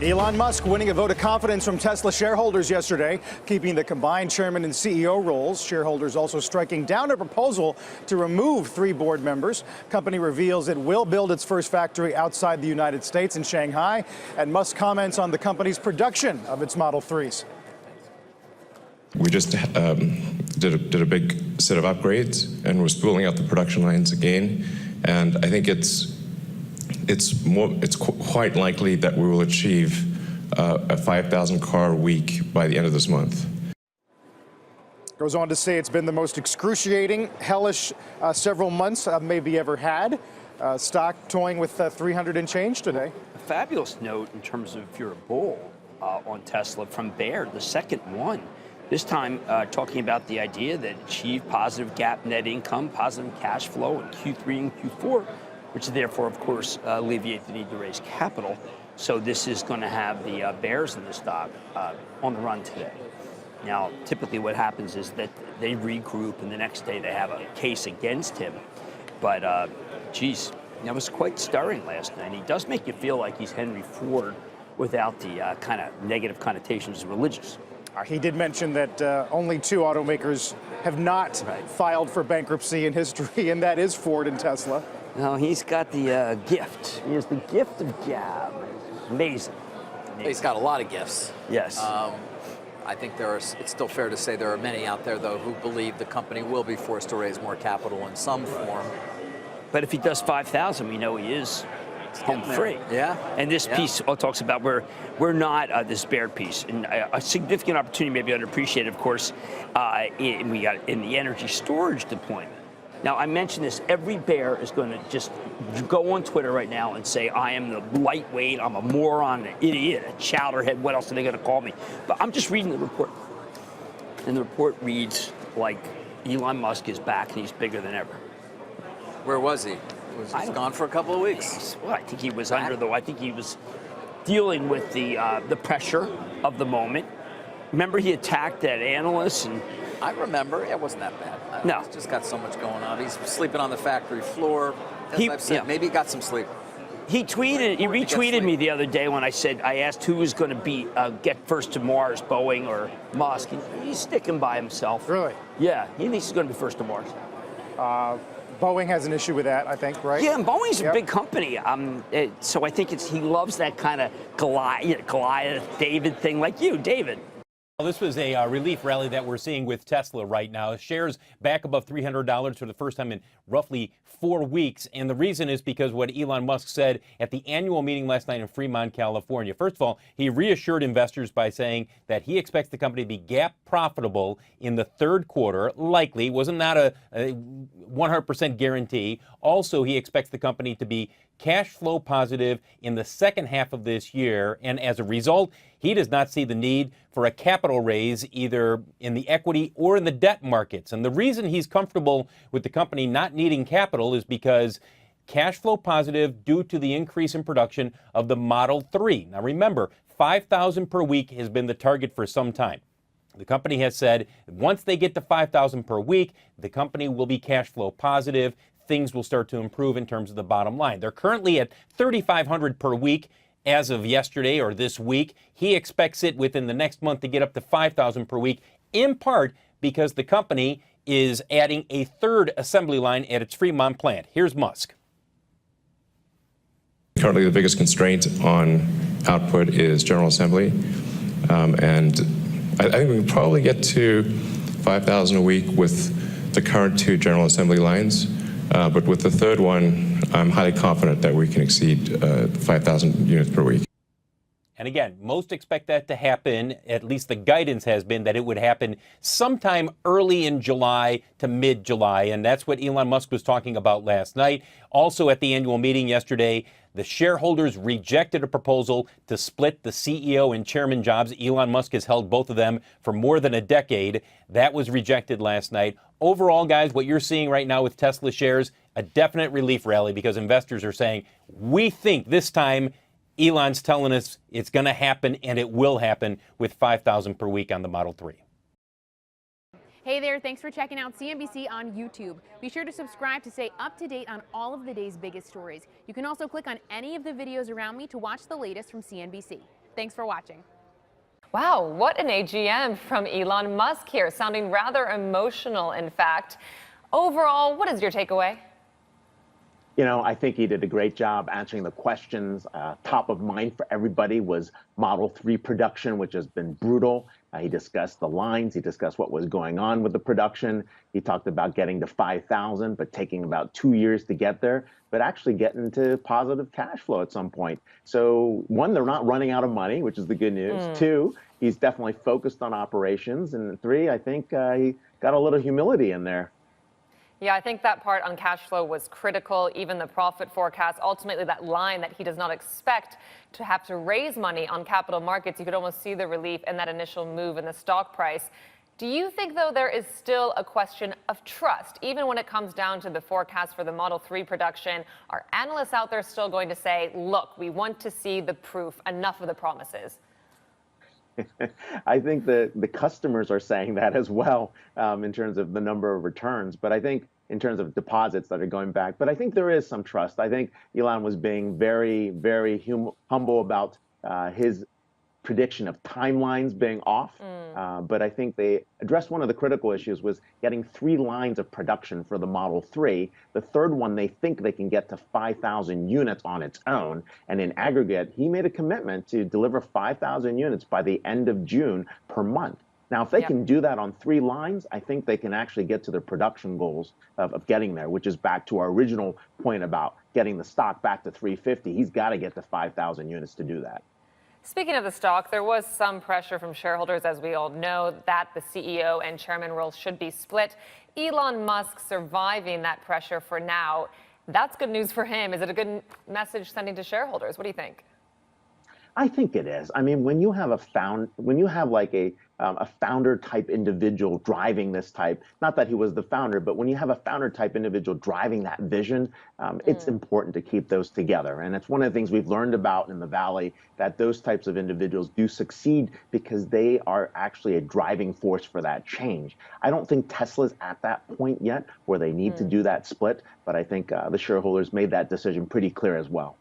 Elon Musk winning a vote of confidence from Tesla shareholders yesterday, keeping the combined chairman and CEO roles. Shareholders also striking down a proposal to remove 3 board members. Company reveals it will build its first factory outside the United States in Shanghai, and Musk comments on the company's production of its Model 3s. We just did a big set of upgrades, and we're spooling out the production lines again. And I think it's quite likely that we will achieve a 5,000 car week by the end of this month. Goes on to say it's been the most excruciating, hellish several months maybe ever had. Stock toying with 300 and change today. A fabulous note in terms of if you're a bull on Tesla from Baird, the second one. This time talking about the idea that achieve positive GAAP net income, positive cash flow in Q3 and Q4, which therefore, of course, alleviate the need to raise capital. So this is going to have the bears in the stock on the run today. Now, typically what happens is that they regroup, and the next day they have a case against him. But, geez, that was quite stirring last night. He does make you feel like he's Henry Ford without the kind of negative connotations of religious. He did mention that only 2 automakers have not filed for bankruptcy in history, and that is Ford and Tesla. No, he's got the gift. He has the gift of gab. Amazing. He's got a lot of gifts. Yes. I think it's still fair to say there are many out there, though, who believe the company will be forced to raise more capital in some form. But if he does 5,000, we know he is home free. Yeah. And this piece talks about we're not this Baird piece, and a significant opportunity, maybe underappreciated, of course. We got in the energy storage deployment. Now, I mentioned this. Every bear is going to just go on Twitter right now and say, I am the lightweight, I'm a moron, an idiot, a chowderhead. What else are they going to call me? But I'm just reading the report. And the report reads like Elon Musk is back and he's bigger than ever. Where was he? He's gone for a couple of weeks. Well, I think he was I think he was dealing with the pressure of the moment. Remember, he attacked that analyst and. I remember. It wasn't that bad. No. He's just got so much going on. He's sleeping on the factory floor. As I've said, maybe he got some sleep. He retweeted me the other day when I asked who was going to get first to Mars, Boeing or Musk. He's sticking by himself. Really? Yeah, he thinks he's going to be first to Mars. Boeing has an issue with that, I think, right? Yeah, and Boeing's a big company. So I think he loves that kind of Goliath, David thing, like you, David. Well, this was a relief rally that we're seeing with Tesla right now. Shares back above $300 for the first time in roughly 4 weeks. And the reason is because what Elon Musk said at the annual meeting last night in Fremont, California. First of all, he reassured investors by saying that he expects the company to be GAAP profitable in the 3rd quarter. Likely, wasn't not a 100% guarantee. Also, he expects the company to be cash flow positive in the 2nd half of this year. And as a result, he does not see the need for a capital raise either in the equity or in the debt markets. And the reason he's comfortable with the company not needing capital is because cash flow positive due to the increase in production of the Model 3. Now remember, 5,000 per week has been the target for some time. The company has said once they get to 5,000 per week, the company will be cash flow positive. Things will start to improve in terms of the bottom line. They're currently at 3,500 per week as of yesterday or this week. He expects it within the next month to get up to 5,000 per week, in part because the company is adding a 3rd assembly line at its Fremont plant. Here's Musk. Currently, the biggest constraint on output is General Assembly. And I think we can probably get to 5,000 a week with the current 2 General Assembly lines. But with the 3rd one, I'm highly confident that we can exceed 5,000 units per week. And again, most expect that to happen, at least the guidance has been that it would happen sometime early in July to mid-July. And that's what Elon Musk was talking about last night. Also at the annual meeting yesterday, the shareholders rejected a proposal to split the CEO and chairman jobs. Elon Musk has held both of them for more than a decade. That was rejected last night. Overall, guys, what you're seeing right now with Tesla shares, a definite relief rally because investors are saying, we think this time Elon's telling us it's going to happen, and it will happen with 5,000 per week on the Model 3. Hey there, thanks for checking out CNBC on YouTube. Be sure to subscribe to stay up to date on all of the day's biggest stories. You can also click on any of the videos around me to watch the latest from CNBC. Thanks for watching. Wow, what an AGM from Elon Musk here, sounding rather emotional, in fact. Overall, what is your takeaway? You know, I think he did a great job answering the questions. Top of mind for everybody was Model 3 production, which has been brutal. He discussed the lines. He discussed what was going on with the production. He talked about getting to 5,000, but taking about 2 years to get there, but actually getting to positive cash flow at some point. So one, they're not running out of money, which is the good news. Two, he's definitely focused on operations. And three, I think he got a little humility in there. Yeah, I think that part on cash flow was critical, even the profit forecast. Ultimately, that line that he does not expect to have to raise money on capital markets, you could almost see the relief in that initial move in the stock price. Do you think, though, there is still a question of trust, even when it comes down to the forecast for the Model 3 production? Are analysts out there still going to say, look, we want to see the proof, enough of the promises? I think the customers are saying that as well in terms of the number of returns. But I think in terms of deposits that are going back, but I think there is some trust. I think Elon was being very, very humble about his prediction of timelines being off. But I think they addressed one of the critical issues was getting 3 lines of production for the Model 3. The third one, they think they can get to 5,000 units on its own. And in aggregate, he made a commitment to deliver 5,000 units by the end of June per month. Now, if they can do that on 3 lines, I think they can actually get to their production goals of getting there, which is back to our original point about getting the stock back to 350. He's got to get to 5,000 units to do that. Speaking of the stock, there was some pressure from shareholders, as we all know, that the CEO and chairman roles should be split. Elon Musk surviving that pressure for now. That's good news for him. Is it a good message sending to shareholders? What do you think? I think it is. I mean, when you have like a founder type individual driving this type, not that he was the founder, but when you have a founder type individual driving that vision, it's important to keep those together. And it's one of the things we've learned about in the Valley, that those types of individuals do succeed because they are actually a driving force for that change. I don't think Tesla's at that point yet where they need to do that split, but I think the shareholders made that decision pretty clear as well.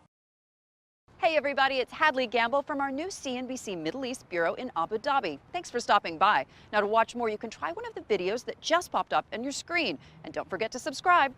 Hey everybody, it's Hadley Gamble from our new CNBC Middle East Bureau in Abu Dhabi. Thanks for stopping by. Now to watch more, you can try one of the videos that just popped up on your screen. And don't forget to subscribe.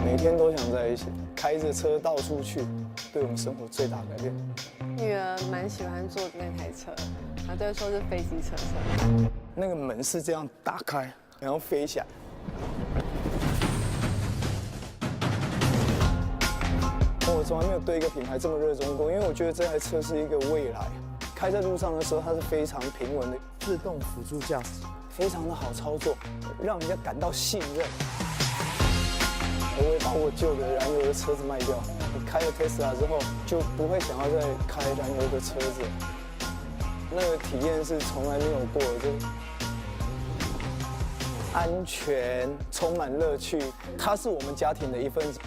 每天都想在一起，开着车到处去，对我们生活最大改变。女儿蛮喜欢坐那台车，她都说是飞机车车。那个门是这样打开，然后飞起来。我从来没有对一个品牌这么热衷过，因为我觉得这台车是一个未来。开在路上的时候，它是非常平稳的，自动辅助驾驶，非常的好操作，让人家感到信任。我会把我旧的燃油的车子卖掉，你开了 Tesla 之后就不会想要再开燃油的车子，那个体验是从来没有过的，就安全，充满乐趣，它是我们家庭的一份子。